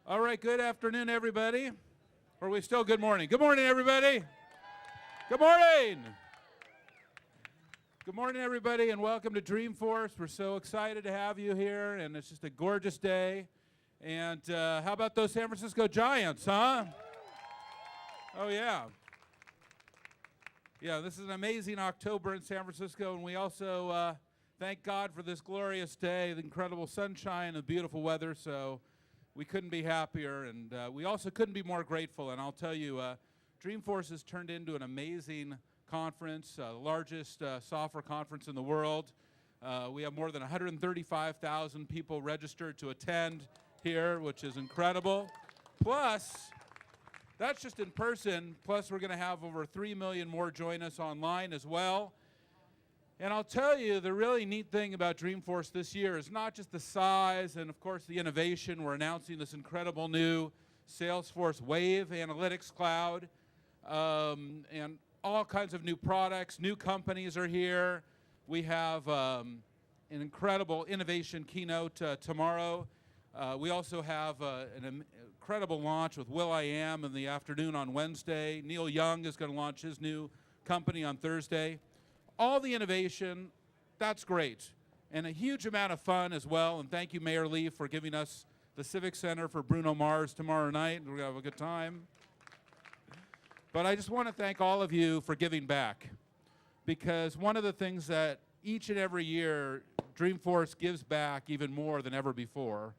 All right, good afternoon, everybody. Or are we still good morning? Good morning, everybody. Good morning. Good morning, everybody, and welcome to Dreamforce. We're so excited to have you here, and it's just a gorgeous day. And how about those San Francisco Giants, huh? Oh, yeah. Yeah, this is an amazing October in San Francisco, and we also thank God for this glorious day, the incredible sunshine and beautiful weather, so we couldn't be happier, and we also couldn't be more grateful. And I'll tell you, Dreamforce has turned into an amazing conference, the largest software conference in the world. We have more than 135,000 people registered to attend here, which is incredible. Plus, that's just in person, plus we're going to have over 3 million more join us online as well. And I'll tell you, the really neat thing about Dreamforce this year is not just the size and, of course, the innovation. We're announcing this incredible new Salesforce Wave Analytics Cloud, and all kinds of new products. New companies are here. We have an incredible innovation keynote tomorrow. We also have an incredible launch with will.i.am in the afternoon on Wednesday. Neil Young is going to launch his new company on Thursday. All the innovation, that's great. And a huge amount of fun as well. And thank you, Mayor Lee, for giving us the Civic Center for Bruno Mars tomorrow night. We're going to have a good time. But I just want to thank all of you for giving back. Because one of the things that each and every year, Dreamforce gives back even more than ever before.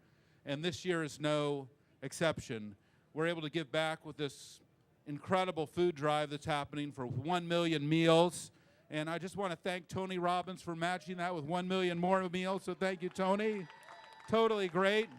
And this year is no exception. We're able to give back with this incredible food drive that's happening for 1 million meals. And I just want to thank Tony Robbins for matching that with 1 million more meals. So thank you, Tony. Totally great.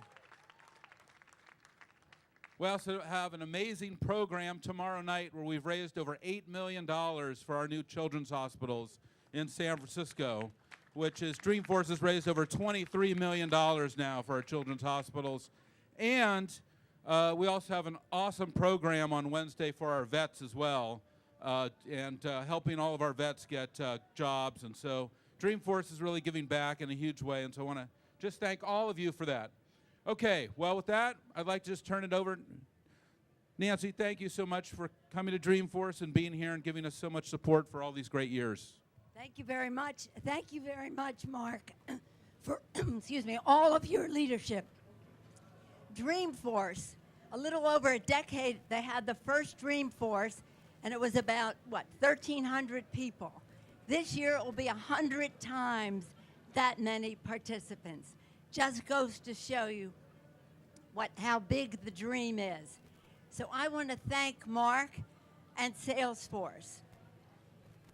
We also have an amazing program tomorrow night where we've raised over $8 million for our new children's hospitals in San Francisco, which is Dreamforce has raised over $23 million now for our children's hospitals. And we also have an awesome program on Wednesday for our vets as well. And helping all of our vets get jobs. And so Dreamforce is really giving back in a huge way, and so I want to just thank all of you for that. Okay, well, with that, I'd like to just turn it over. Nancy, thank you so much for coming to Dreamforce and being here and giving us so much support for all these great years. Thank you very much. Thank you very much, Mark, for all of your leadership. Dreamforce, a little over a decade, they had the first Dreamforce, and it was about, 1,300 people. This year, it will be 100 times that many participants. Just goes to show you how big the dream is. So I want to thank Mark and Salesforce.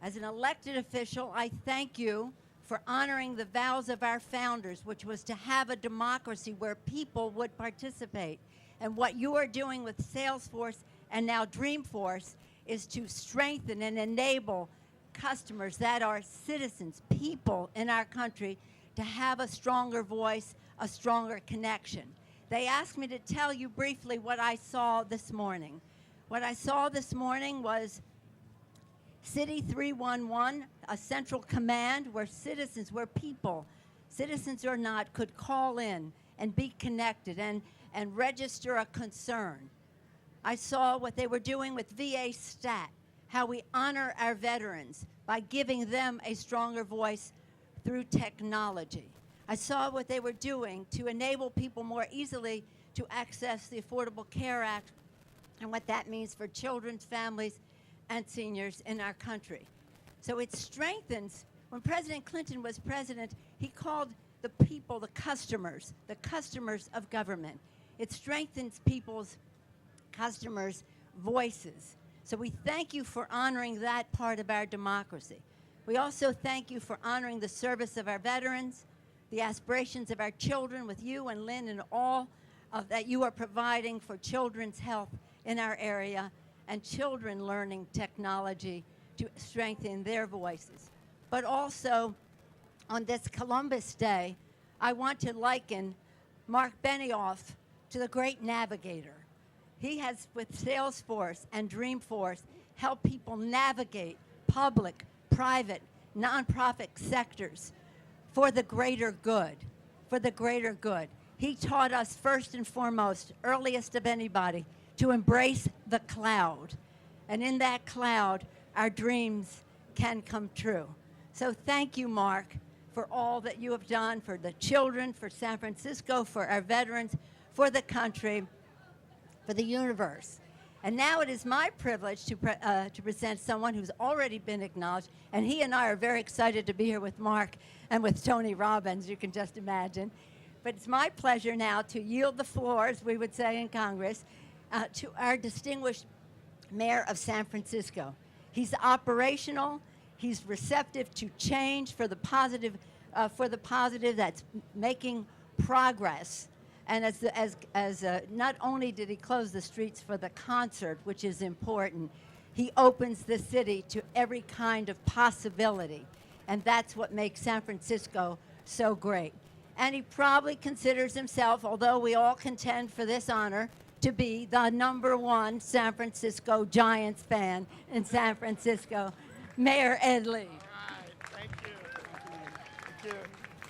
As an elected official, I thank you for honoring the vows of our founders, which was to have a democracy where people would participate. And what you are doing with Salesforce and now Dreamforce is to strengthen and enable customers that are citizens, people in our country, to have a stronger voice, a stronger connection. They asked me to tell you briefly what I saw this morning. What I saw this morning was City 311, a central command where citizens, where people, citizens or not, could call in and be connected and register a concern. I saw what they were doing with VA Stat, how we honor our veterans by giving them a stronger voice through technology. I saw what they were doing to enable people more easily to access the Affordable Care Act and what that means for children, families, and seniors in our country. So it strengthens, when President Clinton was president, he called the people the customers of government. It strengthens people's customers' voices. So we thank you for honoring that part of our democracy. We also thank you for honoring the service of our veterans, the aspirations of our children with you and Lynn and all of that you are providing for children's health in our area and children learning technology to strengthen their voices. But also on this Columbus Day, I want to liken Marc Benioff to the great navigator. He has, with Salesforce and Dreamforce, helped people navigate public, private, nonprofit sectors for the greater good. He taught us first and foremost, earliest of anybody, to embrace the cloud. And in that cloud, our dreams can come true. So thank you, Marc, for all that you have done for the children, for San Francisco, for our veterans, for the country, for the universe. And now it is my privilege to present someone who's already been acknowledged, and he and I are very excited to be here with Marc and with Tony Robbins, you can just imagine. But it's my pleasure now to yield the floor, as we would say in Congress, to our distinguished Mayor of San Francisco. He's operational, he's receptive to change for the positive that's making progress. And not only did he close the streets for the concert, which is important, he opens the city to every kind of possibility. And that's what makes San Francisco so great. And he probably considers himself, although we all contend for this honor, to be the #1 San Francisco Giants fan in San Francisco, Mayor Ed Lee. All right, thank you. Thank you.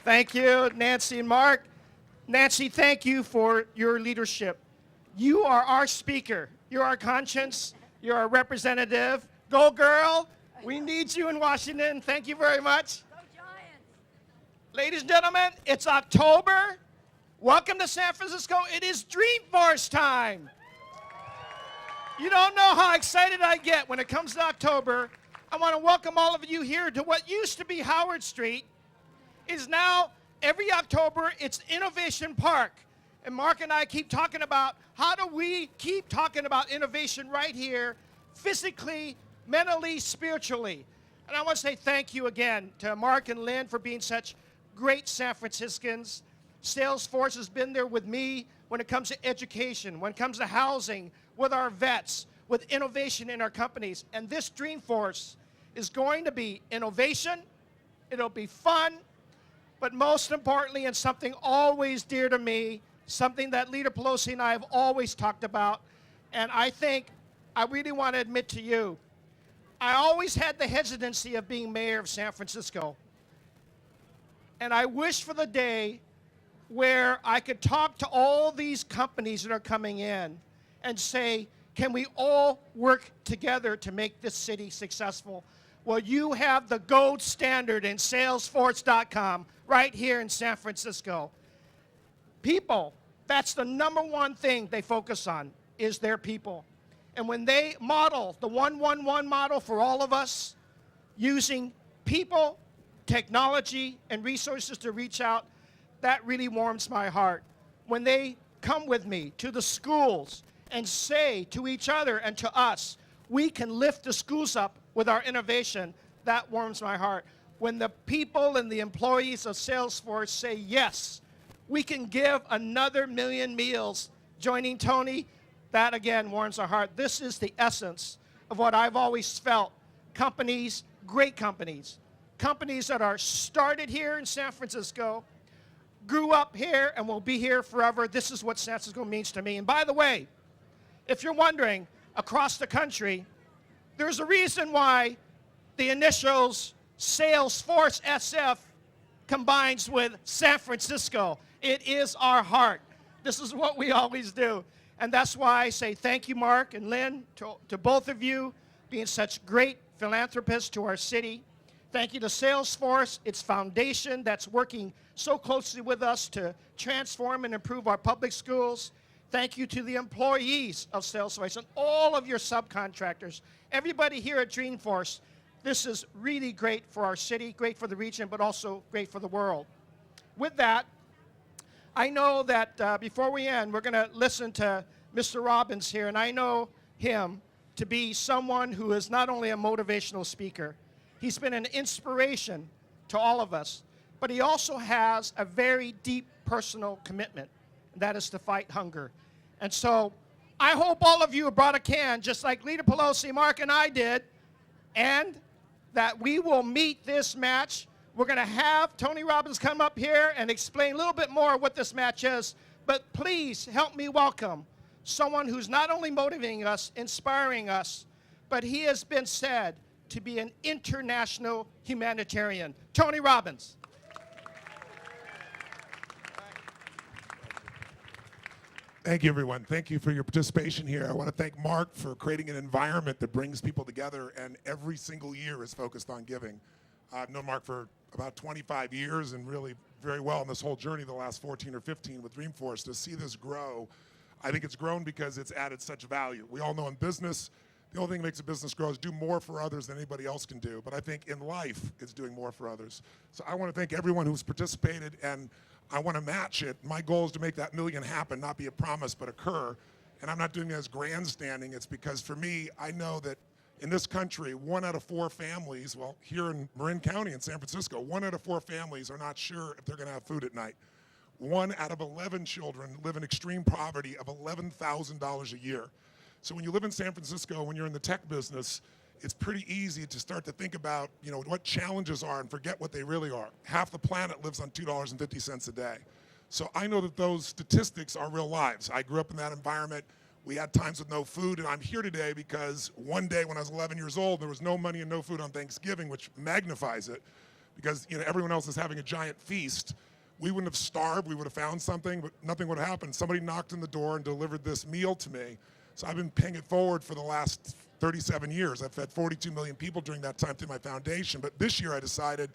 Thank you, Nancy and Marc. Nancy, thank you for your leadership. You are our speaker. You're our conscience. You're our representative. Go, girl. We need you in Washington. Thank you very much. Go Giants. Ladies and gentlemen, it's October. Welcome to San Francisco. It is Dreamforce time. You don't know how excited I get when it comes to October. I want to welcome all of you here to what used to be Howard Street. Is now, every October, it's Innovation Park. And Marc and I keep talking about how do we keep talking about innovation right here, physically, mentally, spiritually. And I want to say thank you again to Marc and Lynn for being such great San Franciscans. Salesforce has been there with me when it comes to education, when it comes to housing, with our vets, with innovation in our companies. And this Dreamforce is going to be innovation, it'll be fun, but most importantly, and something always dear to me, something that Leader Pelosi and I have always talked about, and I think I really want to admit to you, I always had the hesitancy of being mayor of San Francisco. And I wish for the day where I could talk to all these companies that are coming in and say, can we all work together to make this city successful? Well, you have the gold standard in Salesforce.com right here in San Francisco. People, that's the #1 thing they focus on, is their people. And when they model the 1-1-1 model for all of us, using people, technology, and resources to reach out, that really warms my heart. When they come with me to the schools and say to each other and to us, we can lift the schools up with our innovation, that warms my heart. When the people and the employees of Salesforce say, yes, we can give another 1 million meals, joining Tony, that again warms our heart. This is the essence of what I've always felt. Companies, great companies, companies that are started here in San Francisco, grew up here and will be here forever. This is what San Francisco means to me. And by the way, if you're wondering, across the country, there's a reason why the initials Salesforce SF combines with San Francisco. It is our heart. This is what we always do. And that's why I say thank you, Marc and Lynn, to both of you being such great philanthropists to our city. Thank you to Salesforce, its foundation that's working so closely with us to transform and improve our public schools. Thank you to the employees of Salesforce and all of your subcontractors. Everybody here at Dreamforce, this is really great for our city, great for the region, but also great for the world. With that, I know that before we end, we're going to listen to Mr. Robbins here, and I know him to be someone who is not only a motivational speaker, he's been an inspiration to all of us, but he also has a very deep personal commitment, and that is to fight hunger. And so I hope all of you brought a can, just like Leader Pelosi, Marc, and I did, and that we will meet this match. We're going to have Tony Robbins come up here and explain a little bit more what this match is, but please help me welcome someone who's not only motivating us, inspiring us, but he has been said to be an international humanitarian. Tony Robbins. Thank you, everyone. Thank you for your participation here. I want to thank Mark for creating an environment that brings people together, and every single year is focused on giving. I've known Mark for about 25 years and really very well in this whole journey the last 14 or 15 with Dreamforce. To see this grow, I think it's grown because it's added such value. We all know in business, the only thing that makes a business grow is do more for others than anybody else can do. But I think in life, it's doing more for others. So I want to thank everyone who's participated, and I want to match it. My goal is to make that million happen, not be a promise, but occur. And I'm not doing it as grandstanding. It's because for me, I know that in this country, 1 out of 4 families, well, here in Marin County in San Francisco, 1 out of 4 families are not sure if they're going to have food at night. 1 out of 11 children live in extreme poverty of $11,000 a year. So when you live in San Francisco, when you're in the tech business, it's pretty easy to start to think about, what challenges are and forget what they really are. Half the planet lives on $2.50 a day. So I know that those statistics are real lives. I grew up in that environment. We had times with no food, and I'm here today because one day when I was 11 years old, there was no money and no food on Thanksgiving, which magnifies it because everyone else is having a giant feast. We wouldn't have starved. We would have found something, but nothing would have happened. Somebody knocked on the door and delivered this meal to me. So I've been paying it forward for the last 37 years. I've fed 42 million people during that time through my foundation. But this year I decided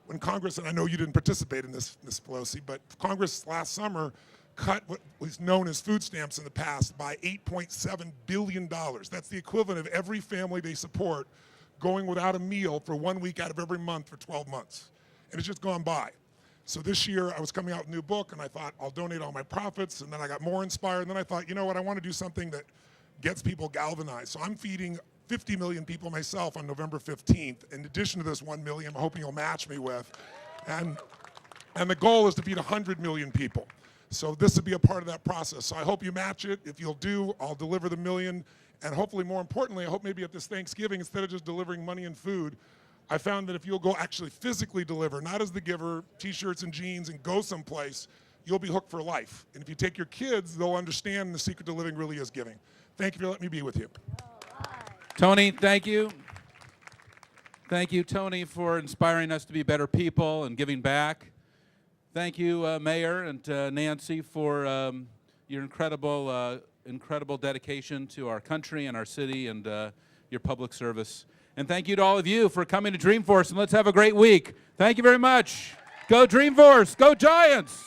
when Congress, and I know you didn't participate in this, Ms. Pelosi, but Congress last summer cut what was known as food stamps in the past by $8.7 billion. That's the equivalent of every family they support going without a meal for 1 week out of every month for 12 months. And it's just gone by. So this year I was coming out with a new book and I thought I'll donate all my profits, and then I got more inspired, and then I thought, you know what, I want to do something that gets people galvanized. So I'm feeding 50 million people myself on November 15th, in addition to this 1 million I'm hoping you'll match me with. And the goal is to feed 100 million people. So this would be a part of that process. So I hope you match it. If you'll do, I'll deliver the million. And hopefully, more importantly, I hope maybe at this Thanksgiving, instead of just delivering money and food, I found that if you'll go actually physically deliver, not as the giver, t-shirts and jeans, and go someplace, you'll be hooked for life. And if you take your kids, they'll understand the secret to living really is giving. Thank you for letting me be with you. Tony, thank you. Thank you, Tony, for inspiring us to be better people and giving back. Thank you, Mayor and Nancy, for your incredible dedication to our country and our city and your public service. And thank you to all of you for coming to Dreamforce, and let's have a great week. Thank you very much. Go Dreamforce. Go Giants.